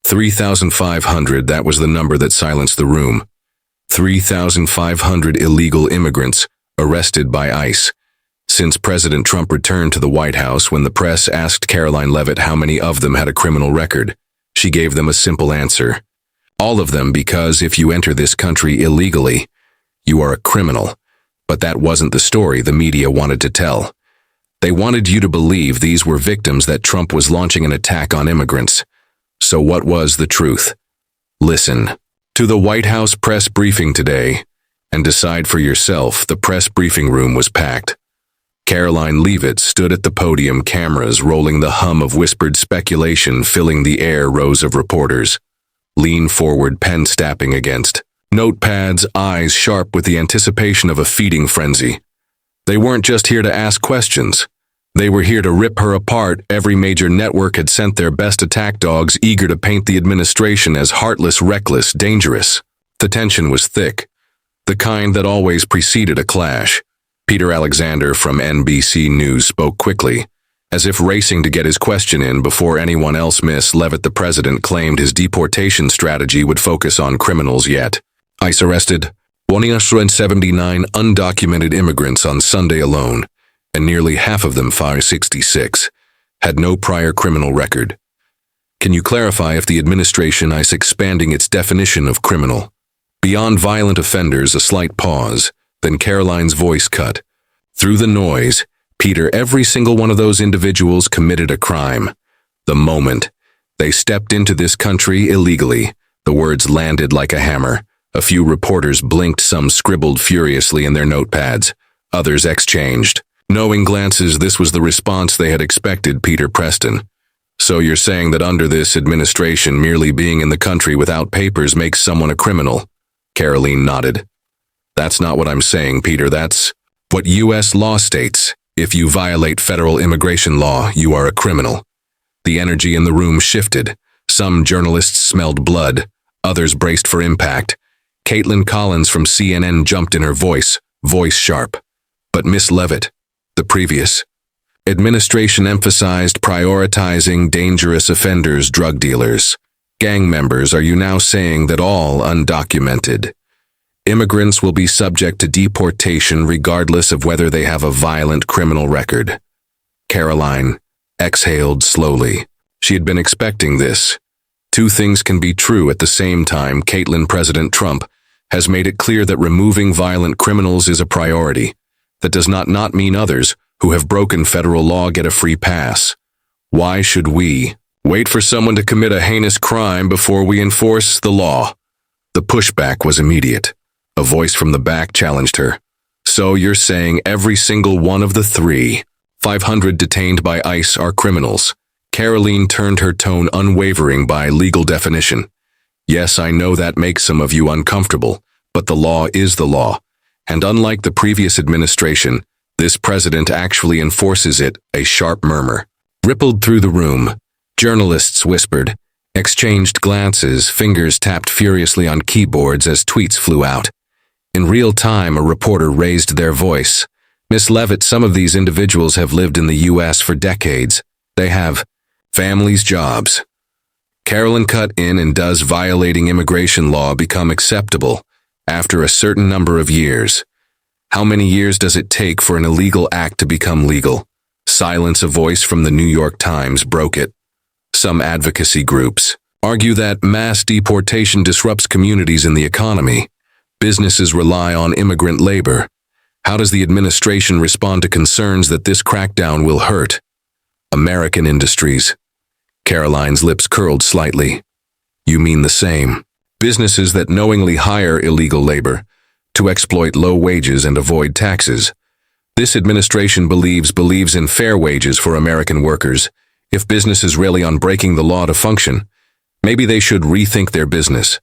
3,500, that was the number that silenced the room. 3,500 illegal immigrants arrested by ICE. Since President Trump returned to the White House, when the press asked Karoline Leavitt how many of them had a criminal record, she gave them a simple answer. All of them, because if you enter this country illegally, you are a criminal. But that wasn't the story the media wanted to tell. They wanted you to believe these were victims that Trump was launching an attack on immigrants. So what was the truth? Listen to the White House press briefing today and decide for yourself. The press briefing room was packed. Karoline Leavitt stood at the podium, cameras rolling, the hum of whispered speculation filling the air, rows of reporters. Lean forward, pen snapping against notepads, eyes sharp with the anticipation of a feeding frenzy. They weren't just here to ask questions. They were here to rip her apart. Every major network had sent their best attack dogs, eager to paint the administration as heartless, reckless, dangerous. The tension was thick, the kind that always preceded a clash. Peter Alexander from NBC News spoke quickly, as if racing to get his question in before anyone else. Miss Leavitt, the president claimed his deportation strategy would focus on criminals, yet ICE arrested 179 undocumented immigrants on Sunday alone, and nearly half of them, 566, had no prior criminal record. Can you clarify if the administration ICE expanding its definition of criminal beyond violent offenders? A slight pause, then Karoline's voice cut through the noise. Peter, every single one of those individuals committed a crime. The moment they stepped into this country illegally, the words landed like a hammer. A few reporters blinked, some scribbled furiously in their notepads. Others exchanged knowing glances. This was the response they had expected. Peter Preston. So you're saying that under this administration, merely being in the country without papers makes someone a criminal? Karoline nodded. That's not what I'm saying, Peter. That's what U.S. law states. If you violate federal immigration law, you are a criminal. The energy in the room shifted. Some journalists smelled blood. Others braced for impact. Caitlin Collins from CNN jumped in, her voice sharp. But Miss Leavitt, the previous administration emphasized prioritizing dangerous offenders, drug dealers, gang members. Are you now saying that all undocumented immigrants will be subject to deportation regardless of whether they have a violent criminal record? Karoline exhaled slowly. She had been expecting this. Two things can be true at the same time. President Trump has made it clear that removing violent criminals is a priority. That does not mean others who have broken federal law get a free pass. Why should we wait for someone to commit a heinous crime before we enforce the law? The pushback was immediate. A voice from the back challenged her. So you're saying every single one of the 3,500 detained by ICE are criminals? Karoline turned, her tone unwavering by legal definition. Yes, I know that makes some of you uncomfortable, but the law is the law. And unlike the previous administration, this president actually enforces it. A sharp murmur rippled through the room. Journalists whispered, exchanged glances, fingers tapped furiously on keyboards as tweets flew out. In real time, a reporter raised their voice. Miss Leavitt, some of these individuals have lived in the U.S. for decades. They have families, jobs. Karoline cut in, and does violating immigration law become acceptable after a certain number of years? How many years does it take for an illegal act to become legal? Silence. A voice from the New York Times broke it. Some advocacy groups argue that mass deportation disrupts communities and the economy. Businesses rely on immigrant labor. How does the administration respond to concerns that this crackdown will hurt American industries? Karoline's lips curled slightly. You mean the same businesses that knowingly hire illegal labor to exploit low wages and avoid taxes? This administration believes in fair wages for American workers. If businesses rely on breaking the law to function, maybe they should rethink their business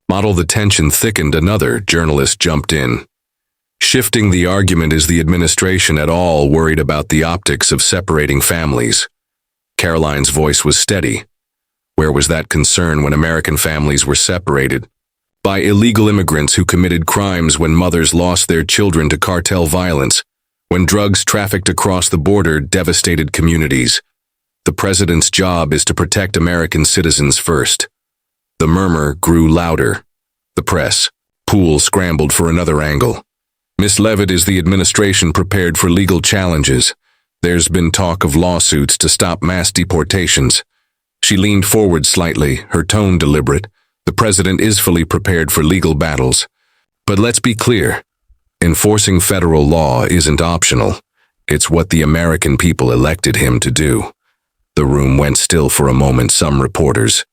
model. The tension thickened. Another journalist jumped in, shifting the argument. Is the administration at all worried about the optics of separating families? Karoline's voice was steady. Where was that concern when American families were separated by illegal immigrants who committed crimes, when mothers lost their children to cartel violence, when drugs trafficked across the border devastated communities? The president's job is to protect American citizens first. The murmur grew louder. The press. Poole scrambled for another angle. Miss Leavitt, is the administration prepared for legal challenges? There's been talk of lawsuits to stop mass deportations. She leaned forward slightly, her tone deliberate. The president is fully prepared for legal battles. But let's be clear. Enforcing federal law isn't optional. It's what the American people elected him to do. The room went still for a moment. Some reporters,